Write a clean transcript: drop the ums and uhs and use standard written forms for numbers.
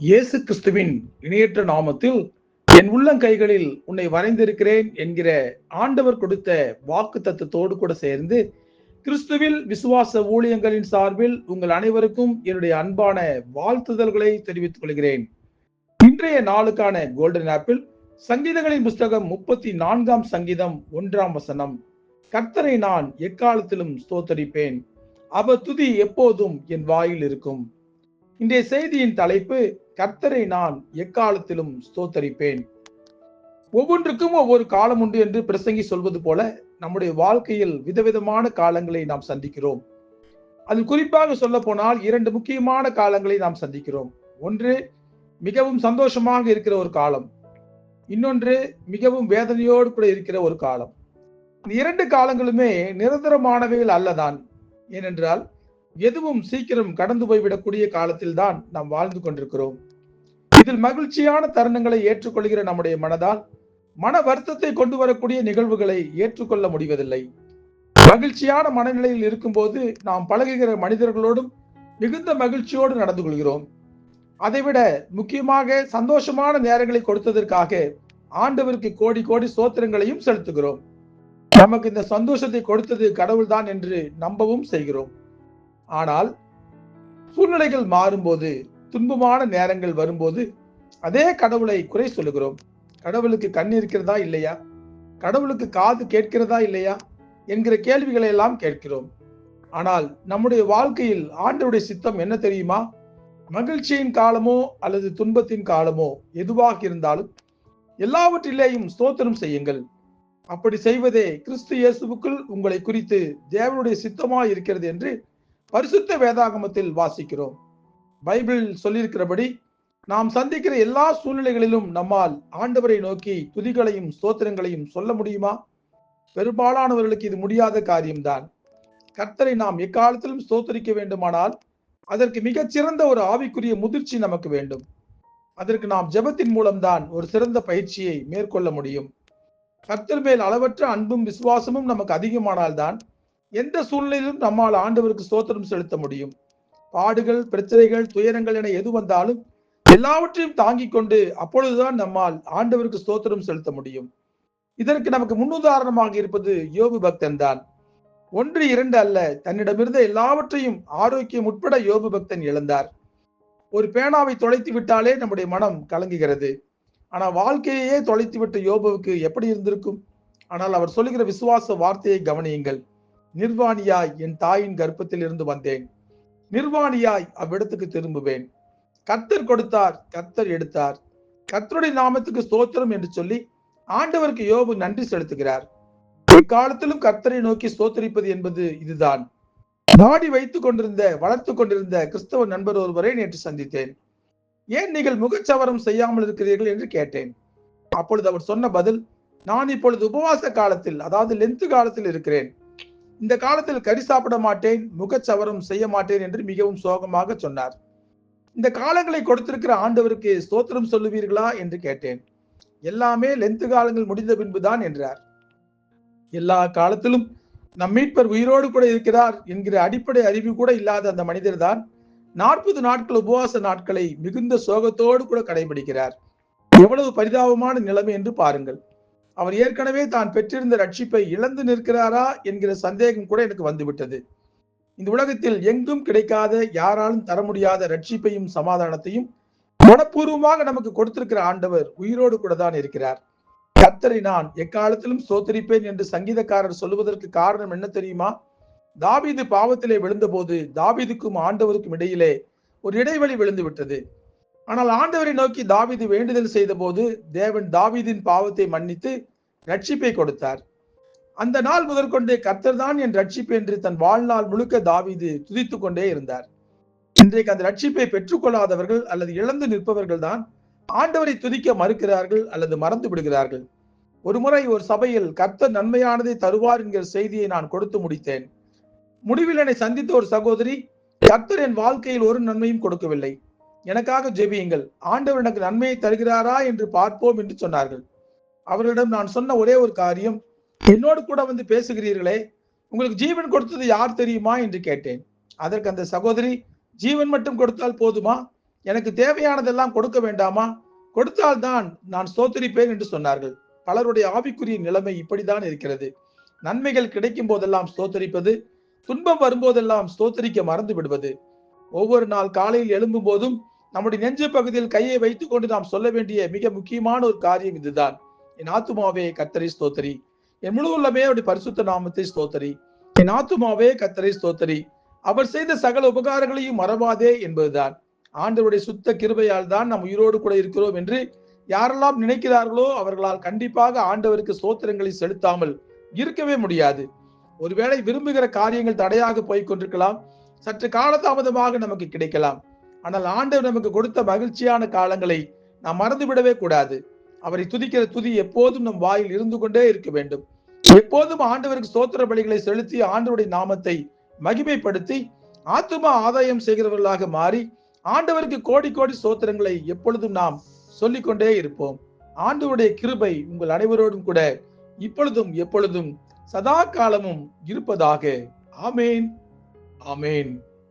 இயேசு கிறிஸ்துவின் இணையற்ற நாமத்தில் என் உள்ளங்கைகளில் உன்னை வரைந்திருக்கிறேன் என்கிற ஆண்டவர் கொடுத்த வாக்கு தத்தத்தோடு கூட சேர்ந்து கிறிஸ்துவில் விசுவாச ஊழியங்களின் சார்பில் உங்கள் அனைவருக்கும் என்னுடைய அன்பான வாழ்த்துதல்களை தெரிவித்துக் கொள்கிறேன். இன்றைய நாளுக்கான கோல்டன் ஆப்பிள் சங்கீதங்களின் புஸ்தகம் 34 சங்கீதம் 1 கர்த்தரை நான் எக்காலத்திலும் ஸ்தோத்தரிப்பேன், அவர் துதி எப்போதும் என் வாயில் இருக்கும். இன்றைய செய்தியின் தலைப்பு கர்த்தரை நான் எக்காலத்திலும் ஸ்தோத்தரிப்பேன். ஒவ்வொன்றுக்கும் ஒவ்வொரு காலம் உண்டு என்று பிரசங்கி சொல்வது போல நம்முடைய வாழ்க்கையில் விதவிதமான காலங்களை நாம் சந்திக்கிறோம். அதில் குறிப்பாக சொல்ல போனால் 2 முக்கியமான காலங்களை நாம் சந்திக்கிறோம். ஒன்று மிகவும் சந்தோஷமாக இருக்கிற ஒரு காலம், இன்னொன்று மிகவும் வேதனையோடு கூட இருக்கிற ஒரு காலம். இந்த 2 காலங்களுமே நிரந்தரமானவைகள் அல்லதான். ஏனென்றால் எதுவும் சீக்கிரம் கடந்து போய்விடக்கூடிய காலத்தில் தான் நாம் வாழ்ந்து கொண்டிருக்கிறோம். இதில் மகிழ்ச்சியான தருணங்களை ஏற்றுக்கொள்கிற நம்முடைய மனதால் மன வருத்தத்தை கொண்டு வரக்கூடிய நிகழ்வுகளை ஏற்றுக்கொள்ள முடிவதில்லை. மகிழ்ச்சியான மனநிலையில் இருக்கும்போது நாம் பழகுகிற மனிதர்களோடும் மிகுந்த மகிழ்ச்சியோடு நடந்து கொள்கிறோம். அதைவிட முக்கியமாக சந்தோஷமான நேரங்களை கொடுத்ததற்காக ஆண்டவருக்கு கோடி கோடி ஸ்தோத்திரங்களையும் செலுத்துகிறோம். நமக்கு இந்த சந்தோஷத்தை கொடுத்தது கடவுள்தான் என்று நம்பவும் செய்கிறோம். ஆனால் சூழ்நிலைகள் மாறும்போது, துன்பமான நேரங்கள் வரும்போது அதே கடவுளை குறை சொல்லுகிறோம். கடவுளுக்கு கண் இருக்கிறதா இல்லையா, கடவுளுக்கு காது கேட்கிறதா இல்லையா என்கிற கேள்விகளை எல்லாம் கேட்கிறோம். ஆனால் நம்முடைய வாழ்க்கையில் ஆண்டவருடைய சித்தம் என்ன தெரியுமா? மகிழ்ச்சியின் காலமோ அல்லது துன்பத்தின் காலமோ எதுவாக இருந்தாலும் எல்லாவற்றிலேயும் ஸ்தோத்திரம் செய்யுங்கள். அப்படி செய்வதே கிறிஸ்து இயேசுவுக்குள் உங்களை குறித்து தேவனுடைய சித்தமாய் இருக்கிறது என்று பரிசுத்த வேதாகமத்தில் வாசிக்கிறோம். பைபிள் சொல்லியிருக்கிறபடி நாம் சந்திக்கிற எல்லா சூழ்நிலைகளிலும் நம்மால் ஆண்டவரை நோக்கி துதிகளையும் ஸ்தோத்திரங்களையும் சொல்ல முடியுமா? பெரும்பாலானவர்களுக்கு இது முடியாத காரியம்தான். கர்த்தரை நாம் எக்காலத்திலும் ஸ்தோத்தரிக்க வேண்டுமானால் அதற்கு மிகச்சிறந்த ஒரு ஆவிக்குரிய முதிர்ச்சி நமக்கு வேண்டும். அதற்கு நாம் ஜெபத்தின் மூலம்தான் ஒரு சிறந்த பயிற்சியை மேற்கொள்ள முடியும். கர்த்தர் மேல் அளவற்ற அன்பும் விசுவாசமும் நமக்கு அதிகமானால்தான் எந்த சூழ்நிலையிலும் நம்மால் ஆண்டவருக்கு ஸ்தோத்திரம் செலுத்த முடியும். பாடுகள், பிரச்சனைகள், துயரங்கள் என எது வந்தாலும் எல்லாவற்றையும் தாங்கிக் கொண்டு அப்பொழுதுதான் நம்மால் ஆண்டவருக்கு ஸ்தோத்திரம் செலுத்த முடியும். இதற்கு நமக்கு முன்னுதாரணமாக இருப்பது யோபு பக்தன் தான். 1, 2 அல்ல, தன்னிடமிருந்த எல்லாவற்றையும் ஆரோக்கியம் உட்பட யோபு பக்தன் இழந்தார். ஒரு பேனாவை தொலைத்து விட்டாலே நம்முடைய மனம் கலங்குகிறது. ஆனால் வாழ்க்கையே தொலைத்து விட்ட யோபுவுக்கு எப்படி இருந்திருக்கும்? ஆனால் அவர் சொல்லுகிற விசுவாச வார்த்தையை கவனியுங்கள். நிர்வாணியாய் என் தாயின் கர்ப்பத்தில் இருந்து வந்தேன், நிர்வாணியாய் அவ்விடத்துக்கு திரும்புவேன். கர்த்தர் கொடுத்தார், கர்த்தர் எடுத்தார், கர்த்தருடைய நாமத்துக்கு ஸ்தோத்திரம் என்று சொல்லி ஆண்டவருக்கு யோபு நன்றி செலுத்துகிறார். எக்காலத்திலும் கர்த்தரை நோக்கி ஸ்தோத்தரிப்பது என்பது இதுதான். தாடி வைத்துக் கொண்டிருந்த வளர்த்து கொண்டிருந்த கிறிஸ்தவ நண்பர் ஒருவரை நேற்று சந்தித்தேன். ஏன் நீங்கள் முகச்சவரம் செய்யாமல் இருக்கிறீர்கள் என்று கேட்டேன். அப்பொழுது அவர் சொன்ன பதில், நான் இப்பொழுது உபவாச காலத்தில், அதாவது லென்த் காலத்தில் இருக்கிறேன். இந்த காலத்தில் கறி சாப்பிட மாட்டேன், முகச்சவரம் செய்ய மாட்டேன் என்று மிகவும் சோகமாக சொன்னார். இந்த காலங்களை கொடுத்திருக்கிற ஆண்டவருக்கு ஸ்தோத்திரம் சொல்லுவீர்களா என்று கேட்டேன். எல்லாமே லென்த் காலங்கள் முடிந்த பின்புதான் என்றார். எல்லா காலத்திலும் நம் மீட்பர் உயிரோடு கூட இருக்கிறார் என்கிற அடிப்படை அறிவு கூட இல்லாத அந்த மனிதர் தான் 40 நாட்கள் உபவாச நாட்களை மிகுந்த சோகத்தோடு கூட கடைபிடிக்கிறார். எவ்வளவு பரிதாபமான நிலைமை என்று பாருங்கள். அவர் ஏற்கனவே தான் பெற்றிருந்த ரட்சிப்பை இழந்து நிற்கிறாரா என்கிற சந்தேகம் கூட எனக்கு வந்துவிட்டது. இந்த உலகத்தில் எங்கும் கிடைக்காத, யாராலும் தர முடியாத ரட்சிப்பையும் சமாதானத்தையும் மனப்பூர்வமாக நமக்கு கொடுத்திருக்கிற ஆண்டவர் உயிரோடு கூட தான் இருக்கிறார். கர்த்தரை நான் எக்காலத்திலும் ஸ்தோத்தரிப்பேன் என்று சங்கீதக்காரர் சொல்லுவதற்கு காரணம் என்ன தெரியுமா? தாவீது பாவத்திலே விழுந்த போது தாவீதுக்கும் ஆண்டவருக்கும் இடையிலே ஒரு இடைவெளி விழுந்து விட்டது. ஆனால் ஆண்டவரை நோக்கி தாவீது வேண்டுதல் செய்த போது தேவன் தாவீதின் பாவத்தை மன்னித்து ரட்சிப்பை கொடுத்தார். அந்த நாள் முதற்கொண்டே கர்த்தர் தான் என் ரட்சிப்பு என்று தன் வாழ்நாள் முழுக்க தாவீது துதித்துக் கொண்டே இருந்தார். இன்றைக்கு அந்த ரட்சிப்பை பெற்றுக்கொள்ளாதவர்கள் அல்லது இழந்து நிற்பவர்கள் தான் ஆண்டவரை துதிக்க மறுக்கிறார்கள் அல்லது மறந்து விடுகிறார்கள். ஒரு முறை ஒரு சபையில் கர்த்தர் நன்மையானதை தருவார் என்கிற செய்தியை நான் கொடுத்து முடித்தேன். முடிவில் என்னை சந்தித்த ஒரு சகோதரி, கர்த்தர் என் வாழ்க்கையில் ஒரு நன்மையும் கொடுக்கவில்லை, எனக்காக ஜெபியுங்கள், ஆண்டவர் எனக்கு நன்மையை தருகிறாரா என்று பார்ப்போம் என்று சொன்னார்கள். அவர்களிடம் நான் சொன்ன ஒரே ஒரு காரியம், என்னோடு கூட வந்து பேசுகிறீர்களே, உங்களுக்கு ஜீவன் கொடுத்தது யார் தெரியுமா என்று கேட்டேன். அதற்கு அந்த சகோதரி, ஜீவன் மட்டும் கொடுத்தால் போதுமா, எனக்கு தேவையானதெல்லாம் கொடுக்க வேண்டாமா? கொடுத்தால்தான் நான் ஸ்தோத்திரிப்பேன் என்று சொன்னார்கள். பலருடைய ஆவிக்குரிய நிலைமை இப்படித்தான் இருக்கிறது. நன்மைகள் கிடைக்கும் போதெல்லாம் ஸ்தோத்தரிப்பது, துன்பம் வரும்போதெல்லாம் ஸ்தோத்தரிக்க மறந்து விடுவது. ஒவ்வொரு நாள் காலையில் எழும்பும் போதும் நம்முடைய நெஞ்சு பகுதியில் கையை வைத்துக் கொண்டு நாம் சொல்ல வேண்டிய மிக முக்கியமான ஒரு காரியம் இதுதான். என் ஆத்துமாவே கர்த்தரை ஸ்தோத்தரி, என் முழு உள்ளமே அவருடைய பரிசுத்த நாமத்தை ஸ்தோத்தரி, என் ஆத்துமாவே கர்த்தரை ஸ்தோத்தரி, அவர் செய்த சகல உபகாரங்களையும் மறவாதே என்பதுதான். ஆண்டவருடைய சுத்த கிருபையால் தான் நாம் உயிரோடு கூட இருக்கிறோம் என்று யாரெல்லாம் நினைக்கிறார்களோ அவர்களால் கண்டிப்பாக ஆண்டவருக்கு ஸ்தோத்திரங்களை செலுத்தாமல் இருக்கவே முடியாது. ஒருவேளை விரும்புகிற காரியங்கள் தடையாக போய் கொண்டிருக்கலாம், சற்று காலதாமதமாக நமக்கு கிடைக்கலாம். ஆனால் ஆண்டவர் நமக்கு கொடுத்த மகிழ்ச்சியான காலங்களை நாம் மறந்துவிடவே கூடாது. அவரை துதிக்கிற துதி எப்போதும் நம் வாயில் இருந்து கொண்டே இருக்க வேண்டும். எப்போதும் ஆண்டவருக்கு ஸ்தோத்திர பலிகளை செலுத்தி ஆண்டவருடைய நாமத்தை மகிமைப்படுத்தி ஆத்தும ஆதாயம் செய்கிறவர்களாக மாறி ஆண்டவருக்கு கோடி கோடி ஸ்தோத்திரங்களை எப்பொழுதும் நாம் சொல்லிக்கொண்டே இருப்போம். ஆண்டவருடைய கிருபை உங்கள் அனைவரோடும் கூட இப்பொழுதும் எப்பொழுதும் சதா காலமும் இருப்பதாக. ஆமேன், ஆமேன்.